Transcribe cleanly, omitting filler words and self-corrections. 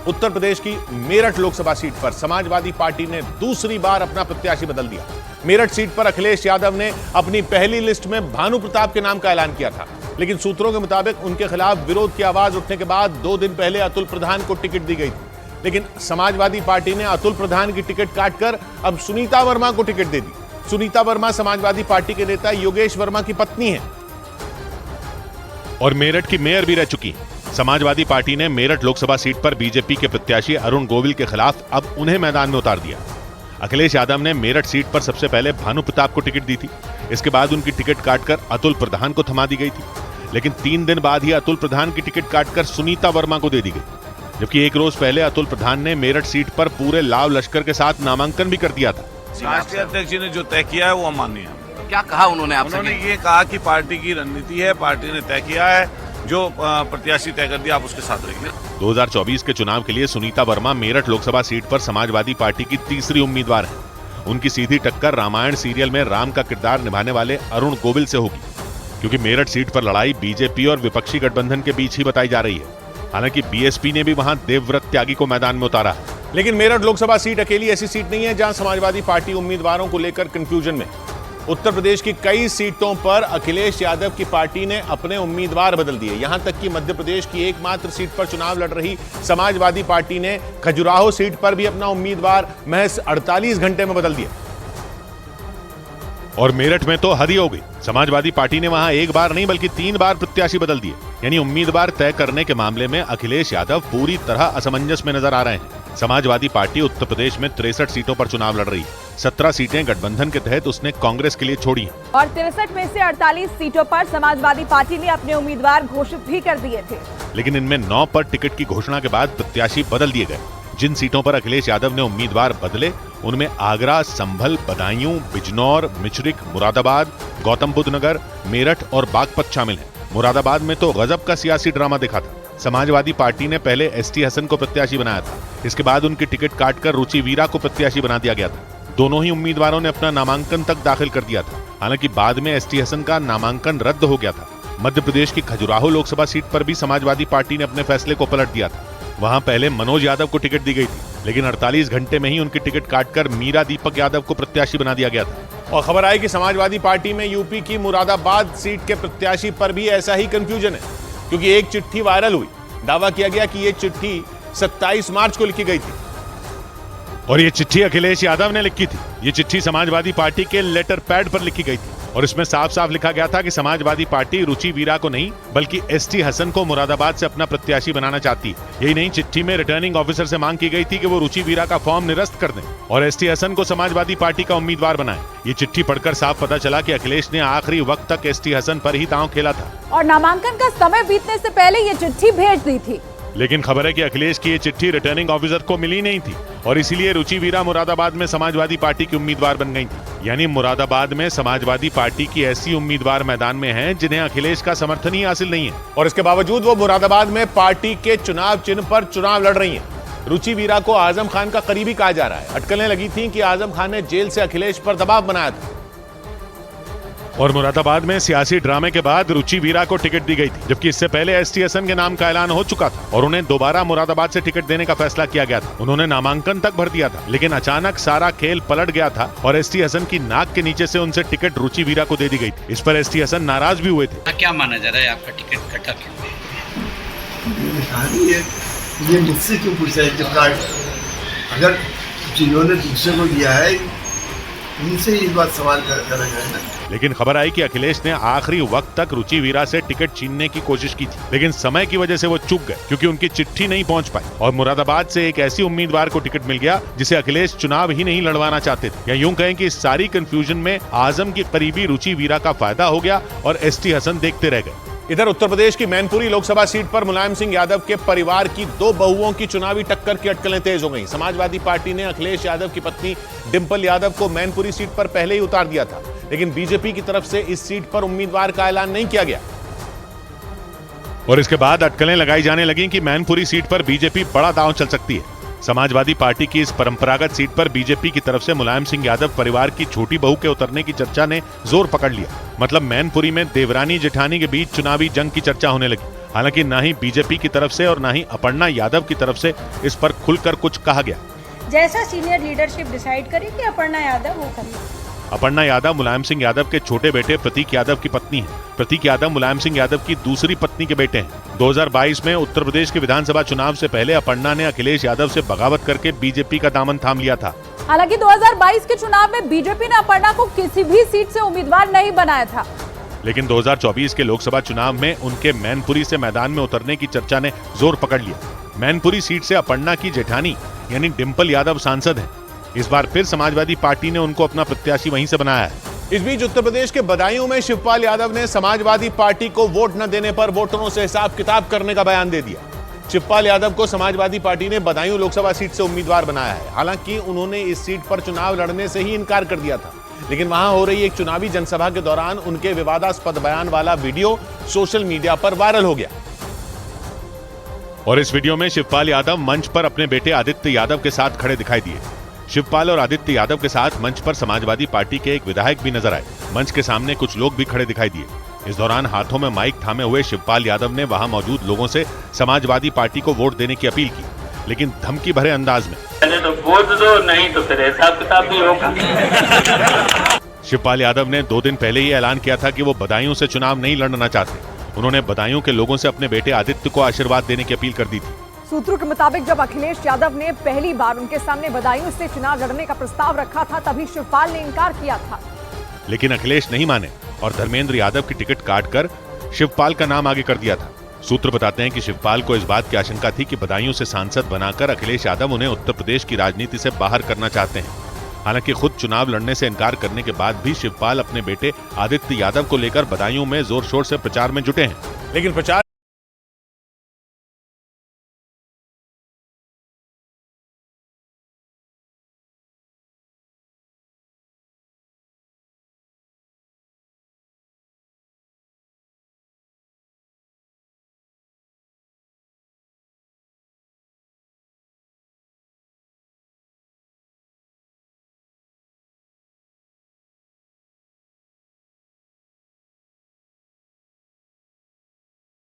उत्तर प्रदेश की मेरठ लोकसभा सीट पर समाजवादी पार्टी ने दूसरी बार अपना प्रत्याशी बदल दिया। मेरठ सीट पर अखिलेश यादव ने अपनी पहली लिस्ट में भानु प्रताप के नाम का ऐलान किया था, लेकिन सूत्रों के मुताबिक उनके खिलाफ विरोध की आवाज उठने के बाद 2 दिन पहले अतुल प्रधान को टिकट दी गई थी। लेकिन समाजवादी पार्टी ने अतुल प्रधान की टिकट काटकर अब सुनीता वर्मा को टिकट दे दी। सुनीता वर्मा समाजवादी पार्टी के नेता योगेश वर्मा की पत्नी है और मेरठ की मेयर भी रह चुकी है। समाजवादी पार्टी ने मेरठ लोकसभा सीट पर बीजेपी के प्रत्याशी अरुण गोविल के खिलाफ अब उन्हें मैदान में उतार दिया। अखिलेश यादव ने मेरठ सीट पर सबसे पहले भानु प्रताप को टिकट दी थी। इसके बाद उनकी टिकट काटकर अतुल प्रधान को थमा दी गई थी, लेकिन 3 दिन बाद ही अतुल प्रधान की टिकट काटकर सुनीता वर्मा को दे दी गई, जबकि एक रोज पहले अतुल प्रधान ने मेरठ सीट पर पूरे लाव लश्कर के साथ नामांकन भी कर दिया था। राष्ट्रीय अध्यक्ष जी ने जो तय किया है वो अमान्य है। क्या कहा उन्होंने आपसे? उन्होंने ये कहा कि पार्टी की रणनीति है, पार्टी ने तय किया है, जो प्रत्याशी तय कर दिया आप उसके साथ रहिए। 2024 के चुनाव के लिए सुनीता वर्मा मेरठ लोकसभा सीट पर समाजवादी पार्टी की तीसरी उम्मीदवार है। उनकी सीधी टक्कर रामायण सीरियल में राम का किरदार निभाने वाले अरुण गोविल से होगी, क्योंकि मेरठ सीट पर लड़ाई बीजेपी और विपक्षी गठबंधन के बीच ही बताई जा रही है। हालांकि बीएसपी ने भी वहां देवव्रत त्यागी को मैदान में उतारा है। लेकिन मेरठ लोकसभा सीट अकेली ऐसी सीट नहीं है जहां समाजवादी पार्टी उम्मीदवारों को लेकर कंफ्यूजन में। उत्तर प्रदेश की कई सीटों पर अखिलेश यादव की पार्टी ने अपने उम्मीदवार बदल दिए। यहां तक कि मध्य प्रदेश की एकमात्र सीट पर चुनाव लड़ रही समाजवादी पार्टी ने खजुराहो सीट पर भी अपना उम्मीदवार महज 48 घंटे में बदल दिया। और मेरठ में तो हद ही हो गई। समाजवादी पार्टी ने वहां एक बार नहीं बल्कि 3 बार प्रत्याशी बदल दिए। यानी उम्मीदवार तय करने के मामले में अखिलेश यादव पूरी तरह असमंजस में नजर आ रहे हैं। समाजवादी पार्टी उत्तर प्रदेश में 63 सीटों पर चुनाव लड़ रही है। 17 सीटें गठबंधन के तहत उसने कांग्रेस के लिए छोड़ी हैं। और 63 में से 48 सीटों पर समाजवादी पार्टी ने अपने उम्मीदवार घोषित भी कर दिए थे, लेकिन इनमें 9 पर टिकट की घोषणा के बाद प्रत्याशी बदल दिए गए। जिन सीटों पर अखिलेश यादव ने उम्मीदवार बदले उनमें आगरा, संभल, बदायूं, बिजनौर, मिश्रिक, मुरादाबाद, गौतम बुद्ध नगर, मेरठ और बागपत शामिल हैं। मुरादाबाद में तो गजब का सियासी ड्रामा दिखा था। समाजवादी पार्टी ने पहले एसटी हसन को प्रत्याशी बनाया था, इसके बाद उनकी टिकट काटकर रुचि वीरा को प्रत्याशी बना दिया गया था। दोनों ही उम्मीदवारों ने अपना नामांकन तक दाखिल कर दिया था। हालांकि बाद में एसटी हसन का नामांकन रद्द हो गया था। मध्य प्रदेश की खजुराहो लोकसभा सीट पर भी समाजवादी पार्टी ने अपने फैसले को पलट दिया था। वहां पहले मनोज यादव को टिकट दी गई थी, लेकिन 48 घंटे में ही उनकी टिकट काटकर मीरा दीपक यादव को प्रत्याशी बना दिया गया था। और खबर आई कि समाजवादी पार्टी में यूपी की मुरादाबाद सीट के प्रत्याशी पर भी ऐसा ही कंफ्यूजन है, क्योंकि एक चिट्ठी वायरल हुई। दावा किया गया कि यह चिट्ठी 27 मार्च को लिखी गई थी और ये चिट्ठी अखिलेश यादव ने लिखी थी। ये चिट्ठी समाजवादी पार्टी के लेटर पैड पर लिखी गई थी और इसमें साफ साफ लिखा गया था कि समाजवादी पार्टी रुचि वीरा को नहीं बल्कि एसटी हसन को मुरादाबाद से अपना प्रत्याशी बनाना चाहती है। यही नहीं, चिट्ठी में रिटर्निंग ऑफिसर से मांग की गई थी कि वो रुचि वीरा का फॉर्म निरस्त कर दें और एसटी हसन को समाजवादी पार्टी का उम्मीदवार बनाए। ये चिट्ठी पढ़कर साफ पता चला कि अखिलेश ने आखिरी वक्त तक एसटी हसन पर ही दांव खेला था और नामांकन का समय बीतने से पहले ये चिट्ठी भेज दी थी। लेकिन खबर है कि अखिलेश की ये चिट्ठी रिटर्निंग ऑफिसर को मिली नहीं थी और इसीलिए रुचि वीरा मुरादाबाद में समाजवादी पार्टी की उम्मीदवार बन गई थी। यानी मुरादाबाद में समाजवादी पार्टी की ऐसी उम्मीदवार मैदान में हैं जिन्हें अखिलेश का समर्थन ही हासिल नहीं है और इसके बावजूद वो मुरादाबाद में पार्टी के चुनाव चिन्ह पर चुनाव लड़ रही हैं। रुचि वीरा को आजम खान का करीबी कहा जा रहा है। अटकलें लगी थी कि आजम खान ने जेल से अखिलेश पर दबाव बनाया था और मुरादाबाद में सियासी ड्रामे के बाद रुचि वीरा को टिकट दी गई थी, जबकि इससे पहले एसटी हसन के नाम का ऐलान हो चुका था और उन्हें दोबारा मुरादाबाद से टिकट देने का फैसला किया गया था। उन्होंने नामांकन तक भर दिया था, लेकिन अचानक सारा खेल पलट गया था और एसटी हसन की नाक के नीचे से उनसे टिकट रुचि वीरा को दे दी गई थी। इस पर एसटी हसन नाराज भी हुए थे। क्या माना जा रहा है आपका टिकट कटा क्यों? ये मुझसे क्यों पूछा है? जब अगर जिन्होंने दूसरे को दिया है उनसे ये बात सवाल करा जाए ना। लेकिन खबर आई कि अखिलेश ने आखिरी वक्त तक रुचि वीरा से टिकट छीनने की कोशिश की थी, लेकिन समय की वजह से वो चूक गए क्योंकि उनकी चिट्ठी नहीं पहुंच पाई और मुरादाबाद से एक ऐसी उम्मीदवार को टिकट मिल गया जिसे अखिलेश चुनाव ही नहीं लड़वाना चाहते थे। या यूं कहें कि इस सारी कंफ्यूजन में आजम की करीबी रुचि वीरा का फायदा हो गया और एसटी हसन देखते रह गए। इधर उत्तर प्रदेश की मैनपुरी लोकसभा सीट पर मुलायम सिंह यादव के परिवार की 2 बहुओं की चुनावी टक्कर की अटकलें तेज हो गईं। समाजवादी पार्टी ने अखिलेश यादव की पत्नी डिंपल यादव को मैनपुरी सीट पर पहले ही उतार दिया था, लेकिन बीजेपी की तरफ से इस सीट पर उम्मीदवार का ऐलान नहीं किया गया और इसके बाद अटकलें लगाई जाने लगी कि मैनपुरी सीट पर बीजेपी बड़ा दांव चल सकती है। समाजवादी पार्टी की इस परंपरागत सीट पर बीजेपी की तरफ से मुलायम सिंह यादव परिवार की छोटी बहू के उतरने की चर्चा ने जोर पकड़ लिया। मतलब मैनपुरी में देवरानी जेठानी के बीच चुनावी जंग की चर्चा होने लगी। हालांकि ना ही बीजेपी की तरफ से और ना ही अपर्णा यादव की तरफ से इस पर खुलकर कुछ कहा गया। जैसा सीनियर लीडरशिप डिसाइड करे कि अपर्णा यादव वो करे। अपर्णा यादव मुलायम सिंह यादव के छोटे बेटे प्रतीक यादव की पत्नी है। प्रतीक यादव मुलायम सिंह यादव की दूसरी पत्नी के बेटे हैं। 2022 में उत्तर प्रदेश के विधानसभा चुनाव से पहले अपर्णा ने अखिलेश यादव से बगावत करके बीजेपी का दामन थाम लिया था। हालांकि 2022 के चुनाव में बीजेपी ने अपर्णा को किसी भी सीट से उम्मीदवार नहीं बनाया था, लेकिन 2024 के लोकसभा चुनाव में उनके मैनपुरी से मैदान में उतरने की चर्चा ने जोर पकड़ लिया। मैनपुरी सीट से अपर्णा की जेठानी यानी डिंपल यादव सांसद हैं। इस बार फिर समाजवादी पार्टी ने उनको अपना प्रत्याशी वहीं से बनाया है। इस बीच उत्तर प्रदेश के बदायूं में शिवपाल यादव ने समाजवादी पार्टी को वोट न देने पर वोटरों से हिसाब किताब करने का बयान दे दिया। शिवपाल यादव को समाजवादी पार्टी ने बदायूं लोकसभा सीट से उम्मीदवार बनाया है। हालांकि उन्होंने इस सीट पर चुनाव लड़ने से ही इनकार कर दिया था, लेकिन वहां हो रही एक चुनावी जनसभा के दौरान उनके विवादास्पद बयान वाला वीडियो सोशल मीडिया पर वायरल हो गया। और इस वीडियो में शिवपाल यादव मंच पर अपने बेटे आदित्य यादव के साथ खड़े दिखाई दिए। शिवपाल और आदित्य यादव के साथ मंच पर समाजवादी पार्टी के एक विधायक भी नजर आए। मंच के सामने कुछ लोग भी खड़े दिखाई दिए। इस दौरान हाथों में माइक थामे हुए शिवपाल यादव ने वहां मौजूद लोगों से समाजवादी पार्टी को वोट देने की अपील की, लेकिन धमकी भरे अंदाज में। पहले तो वोट दो, नहीं तो फिर हिसाब किताब भी होगा। शिवपाल यादव ने 2 दिन पहले ही ऐलान किया था कि वो बदायूं से चुनाव नहीं लड़ना चाहते। उन्होंने बदायूं के लोगों से अपने बेटे आदित्य को आशीर्वाद देने की अपील कर दी थी। सूत्रों के मुताबिक जब अखिलेश यादव ने पहली बार उनके सामने बदायूं से चुनाव लड़ने का प्रस्ताव रखा था, तभी शिवपाल ने इनकार किया था, लेकिन अखिलेश नहीं माने और धर्मेंद्र यादव की टिकट काटकर शिवपाल का नाम आगे कर दिया था। सूत्र बताते हैं कि शिवपाल को इस बात की आशंका थी कि बदायूं से सांसद बनाकर अखिलेश यादव उन्हें उत्तर प्रदेश की राजनीति से बाहर करना चाहते हैं। हालांकि खुद चुनाव लड़ने से इनकार करने के बाद भी शिवपाल अपने बेटे आदित्य यादव को लेकर बदायूं में जोर शोर से प्रचार में जुटे हैं। लेकिन प्रचार